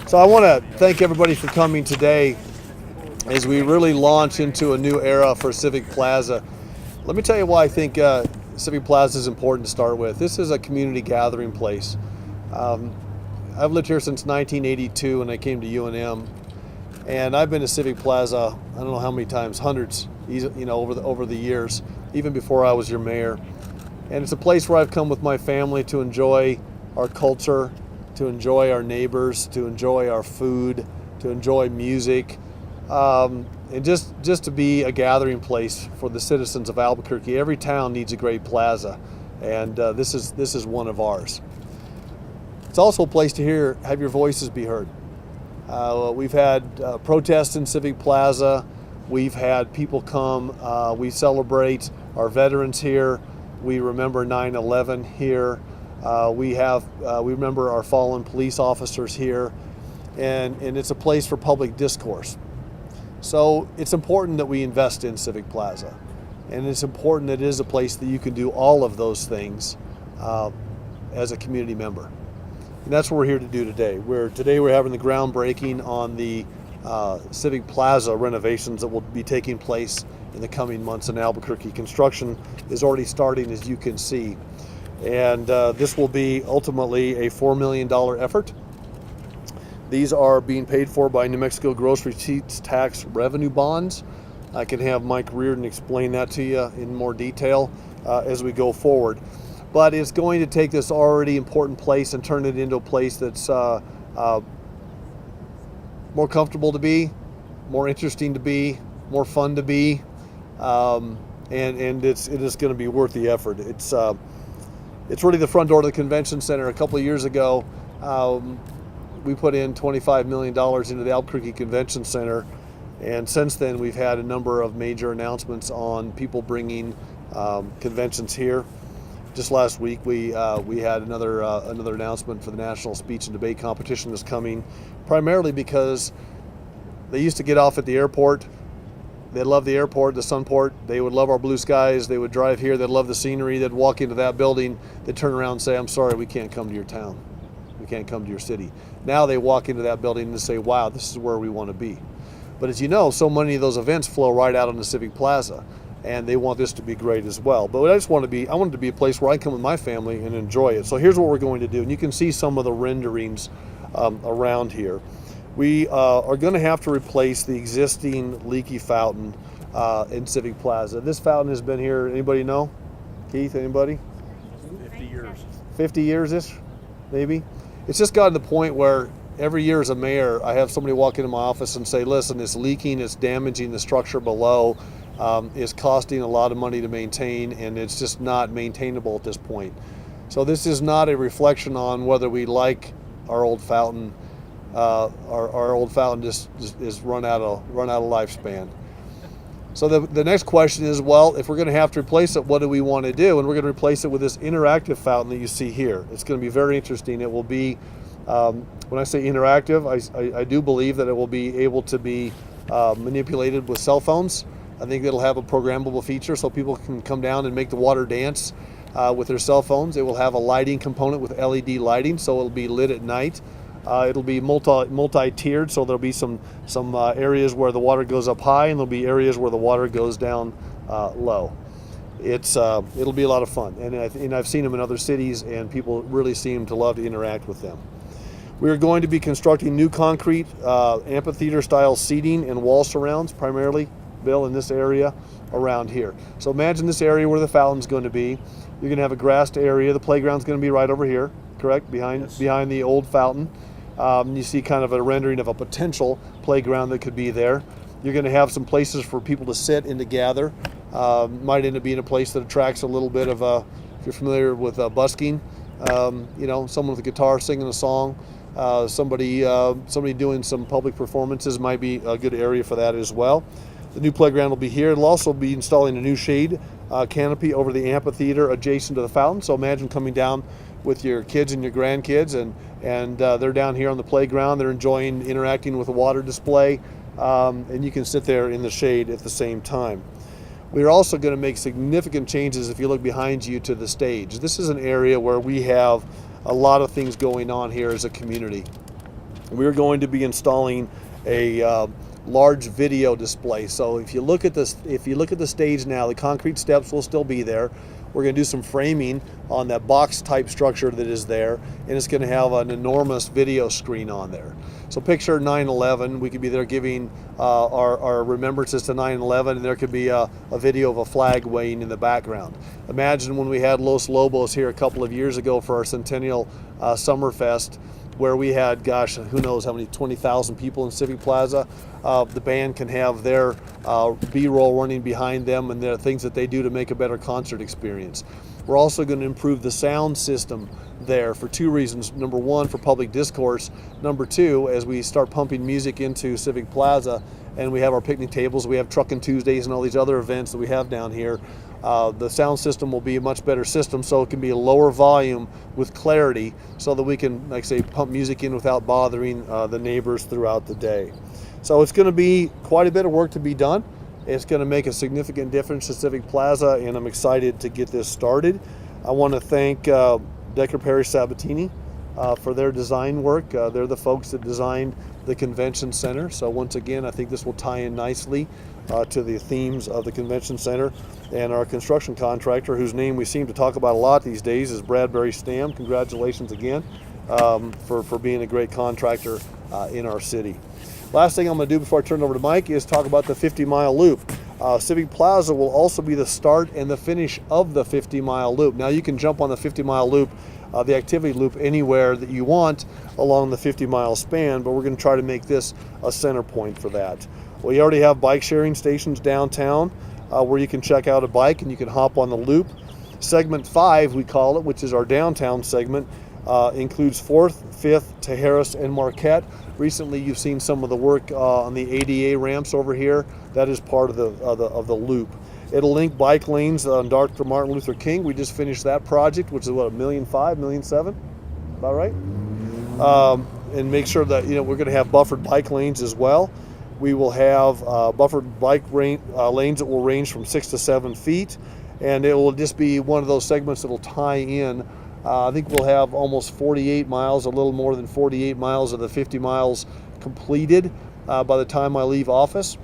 So I want to thank everybody for coming today as we really launch into a new era for Civic Plaza. Let me tell you why I think Civic Plaza is important to start with. This is a community gathering place. I've lived here since 1982 when I came to UNM, and I've been to Civic Plaza, I don't know how many times, hundreds, over the years, even before I was your mayor. And it's a place where I've come with my family to enjoy our culture, to enjoy our neighbors, to enjoy our food, to enjoy music, and just to be a gathering place for the citizens of Albuquerque. Every town needs a great plaza, and this is one of ours. It's also a place to have your voices be heard. We've had protests in Civic Plaza. We've had people come. We celebrate our veterans here. We remember 9/11 here. We remember our fallen police officers here, and it's a place for public discourse. So it's important that we invest in Civic Plaza, and it's important that it is a place that you can do all of those things as a community member. And that's what we're here to do today. Today we're having the groundbreaking on the Civic Plaza renovations that will be taking place in the coming months in Albuquerque. Construction is already starting, as you can see. And this will be ultimately a $4 million effort. These are being paid for by New Mexico gross receipts tax revenue bonds. I can have Mike Reardon explain that to you in more detail as we go forward. But it's going to take this already important place and turn it into a place that's more comfortable to be, more interesting to be, more fun to be, and it is going to be worth the effort. It's really the front door of the convention center. A couple of years ago, we put in $25 million into the Albuquerque Convention Center, and since then we've had a number of major announcements on people bringing conventions here. Just last week we had another announcement for the National Speech and Debate Competition that's coming, primarily because they used to get off at the airport. They'd love the airport, the Sunport. They would love our blue skies. They would drive here. They'd love the scenery. They'd walk into that building. They'd turn around and say, "I'm sorry, we can't come to your town. We can't come to your city." Now they walk into that building and say, "Wow, this is where we want to be." But as you know, so many of those events flow right out on the Civic Plaza, and they want this to be great as well. But I want it to be a place where I come with my family and enjoy it. So here's what we're going to do, and you can see some of the renderings around here. We are going to have to replace the existing leaky fountain in Civic Plaza. This fountain has been here, anybody know? Keith, anybody? 50 years. 50 years-ish, maybe? It's just gotten to the point where every year as a mayor, I have somebody walk into my office and say, "Listen, it's leaking, it's damaging the structure below, it's costing a lot of money to maintain, and it's just not maintainable at this point." So this is not a reflection on whether we like our old fountain. Our old fountain just is run out of lifespan. So the next question is, well, if we're going to have to replace it, what do we want to do? And we're going to replace it with this interactive fountain that you see here. It's going to be very interesting. It will be, when I say interactive, I do believe that it will be able to be manipulated with cell phones. I think it'll have a programmable feature so people can come down and make the water dance with their cell phones. It will have a lighting component with LED lighting, so it'll be lit at night. It'll be multi-tiered, so there'll be some areas where the water goes up high, and there'll be areas where the water goes down low. It'll be a lot of fun, and I've seen them in other cities, and people really seem to love to interact with them. We are going to be constructing new concrete amphitheater-style seating and wall surrounds, primarily, Bill, in this area around here. So imagine this area where the fountain's going to be. You're going to have a grassed area. The playground's going to be right over here, correct? Behind the old fountain. You see kind of a rendering of a potential playground that could be there. You're going to have some places for people to sit and to gather. Might end up being a place that attracts a little bit of if you're familiar with busking, someone with a guitar singing a song, somebody doing some public performances might be a good area for that as well. The new playground will be here. It'll also be installing a new shade canopy over the amphitheater adjacent to the fountain. So imagine coming down with your kids and your grandkids, and they're down here on the playground. They're enjoying interacting with the water display, and you can sit there in the shade at the same time. We're also going to make significant changes, if you look behind you, to the stage. This is an area where we have a lot of things going on here as a community. we're going to be installing a large video display. So if you look at this, if you look at the stage now, the concrete steps will still be there. We're going to do some framing on that box type structure that is there, and it's going to have an enormous video screen on there. So picture 9/11. We could be there giving our remembrances to 9/11, and there could be a video of a flag waving in the background. Imagine when we had Los Lobos here a couple of years ago for our Centennial Summerfest, where we had, gosh, who knows how many, 20,000 people in Civic Plaza. The band can have their B-roll running behind them, and there are things that they do to make a better concert experience. We're also going to improve the sound system there for two reasons. Number one, for public discourse. Number two, as we start pumping music into Civic Plaza and we have our picnic tables, we have Truckin' Tuesdays and all these other events that we have down here, the sound system will be a much better system, so it can be a lower volume with clarity so that we can, like I say, pump music in without bothering the neighbors throughout the day. So it's going to be quite a bit of work to be done. It's going to make a significant difference to Civic Plaza, and I'm excited to get this started. I want to thank Decker Perry Sabatini for their design work. They're the folks that designed the convention center. So once again, I think this will tie in nicely to the themes of the convention center. And our construction contractor, whose name we seem to talk about a lot these days, is Bradbury Stam. Congratulations again for being a great contractor in our city. Last thing I'm going to do before I turn it over to Mike is talk about the 50-mile loop. Civic Plaza will also be the start and the finish of the 50-mile loop. Now you can jump on the 50-mile loop, the activity loop, anywhere that you want along the 50-mile span, but we're going to try to make this a center point for that. We already have bike sharing stations downtown where you can check out a bike and you can hop on the loop. Segment 5, we call it, which is our downtown segment, includes 4th, 5th to Harris and Marquette. Recently, you've seen some of the work on the ADA ramps over here. That is part of the loop. It'll link bike lanes on Dr. Martin Luther King. We just finished that project, which is what, $1.5 million, $1.7 million, about right? And make sure that we're going to have buffered bike lanes as well. We will have buffered bike lanes that will range from 6 to 7 feet, and it will just be one of those segments that will tie in. I think we'll have almost 48 miles, a little more than 48 miles of the 50 miles completed by the time I leave office.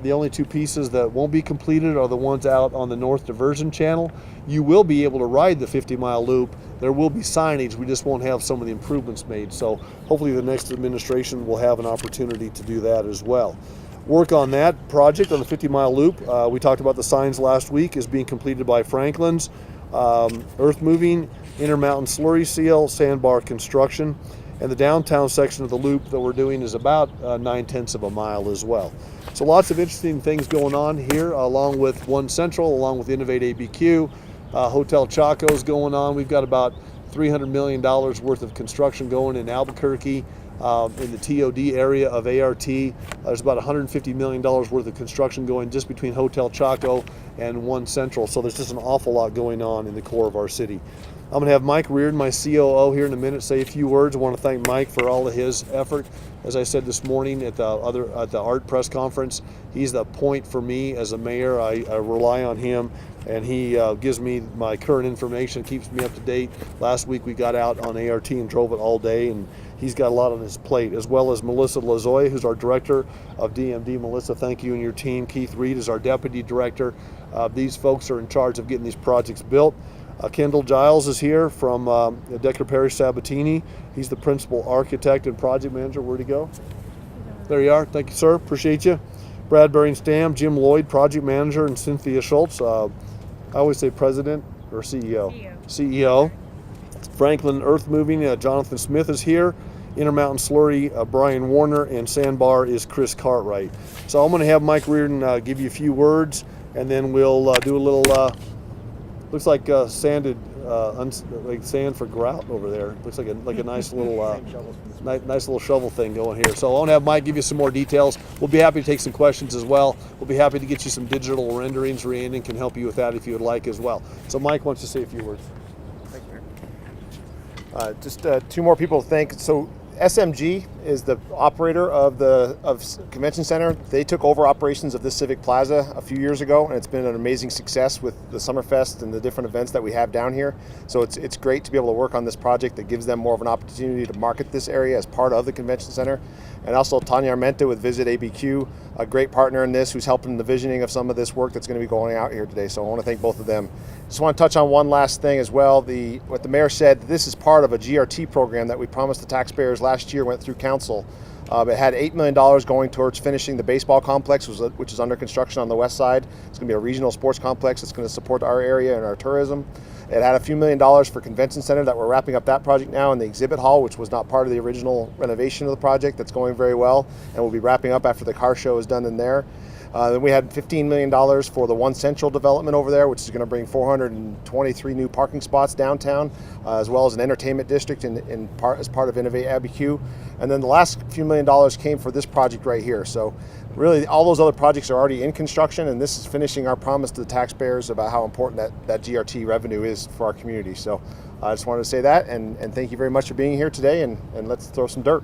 The only two pieces that won't be completed are the ones out on the North Diversion Channel. You will be able to ride the 50-mile loop. There will be signage. We just won't have some of the improvements made. So hopefully the next administration will have an opportunity to do that as well. Work on that project on the 50-mile loop, we talked about the signs last week, is being completed by Franklin's. Earth moving, Intermountain slurry seal, sandbar construction, and the downtown section of the loop that we're doing is about 9/10 of a mile as well. So lots of interesting things going on here, along with One Central, along with Innovate ABQ. Hotel Chaco's going on. We've got about $300 million worth of construction going in Albuquerque. In the TOD area of ART, there's about $150 million worth of construction going just between Hotel Chaco and One Central. So there's just an awful lot going on in the core of our city. I'm going to have Mike Reardon, my COO, here in a minute, say a few words. I want to thank Mike for all of his effort. As I said this morning at the art press conference, he's the point for me as a mayor. I rely on him, and he gives me my current information, keeps me up to date. Last week we got out on ART and drove it all day, and he's got a lot on his plate, as well as Melissa Lazoy, who's our director of DMD. Melissa, thank you and your team. Keith Reed is our deputy director. These folks are in charge of getting these projects built. Kendall Giles is here from Decker Perry Sabatini. He's the principal architect and project manager. Where'd he go? There you are. Thank you, sir. Appreciate you. Bradbury and Stam, Jim Lloyd, project manager, and Cynthia Schultz. I always say president or CEO. CEO. Franklin Earth Moving, Jonathan Smith is here. Intermountain Slurry, Brian Warner, and Sandbar is Chris Cartwright. So I'm going to have Mike Reardon give you a few words, and then we'll do a little, looks like sanded, like sand for grout over there. Looks like a nice little, nice little shovel thing going here. So I want to have Mike give you some more details. We'll be happy to take some questions as well. We'll be happy to get you some digital renderings. Rhiannon can help you with that if you would like as well. So Mike wants to say a few words. Thank you. Just two more people to thank. So SMG, is the operator of the convention center. They took over operations of this Civic Plaza a few years ago, and it's been an amazing success with the Summerfest and the different events that we have down here. So it's great to be able to work on this project that gives them more of an opportunity to market this area as part of the convention center. And also Tanya Armenta with Visit ABQ, a great partner in this, who's helping the visioning of some of this work that's going to be going out here today. So I want to thank both of them. Just want to touch on one last thing as well. What the mayor said, this is part of a GRT program that we promised the taxpayers last year, went through council. It had $8 million going towards finishing the baseball complex, which is under construction on the west side. It's going to be a regional sports complex that's going to support our area and our tourism. It had a few $1 million for convention center that we're wrapping up that project now, and the exhibit hall, which was not part of the original renovation of the project, that's going very well, and we'll be wrapping up after the car show is done in there. Then we had $15 million for the One Central development over there, which is going to bring 423 new parking spots downtown, as well as an entertainment district as part of Innovate ABQ. And then the last few $1 million came for this project right here. So really all those other projects are already in construction, and this is finishing our promise to the taxpayers about how important that GRT revenue is for our community. So I just wanted to say that, and thank you very much for being here today, and let's throw some dirt.